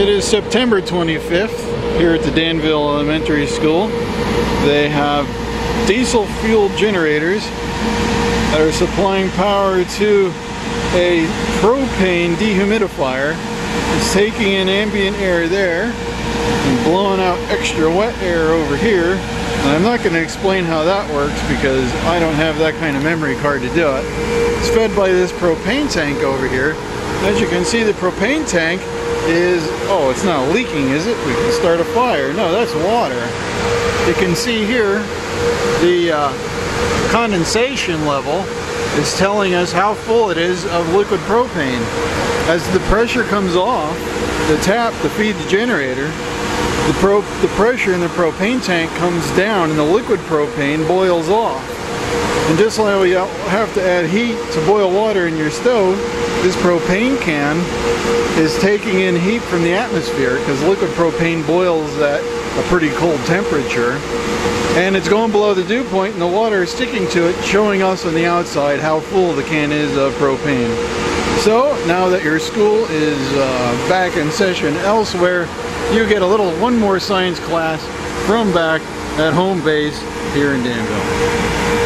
It is September 25th here at the Danville Elementary School. They have diesel fuel generators that are supplying power to a propane dehumidifier. It's taking in ambient air there and blowing out extra wet air over here. And I'm not going to explain how that works because I don't have that kind of memory card to do it. It's fed by this propane tank over here. As you can see, the propane tank is, oh, it's not leaking, is it? We can start a fire. No, that's water. You can see here the condensation level is telling us how full it is of liquid propane. As the pressure comes off the tap to feed the generator, the pressure in the propane tank comes down and the liquid propane boils off. And just like you have to add heat to boil water in your stove, this propane can is taking in heat from the atmosphere because liquid propane boils at a pretty cold temperature. And it's going below the dew point and the water is sticking to it, showing us on the outside how full the can is of propane. So now that your school is back in session elsewhere, you get one more science class from back at home base here in Danville.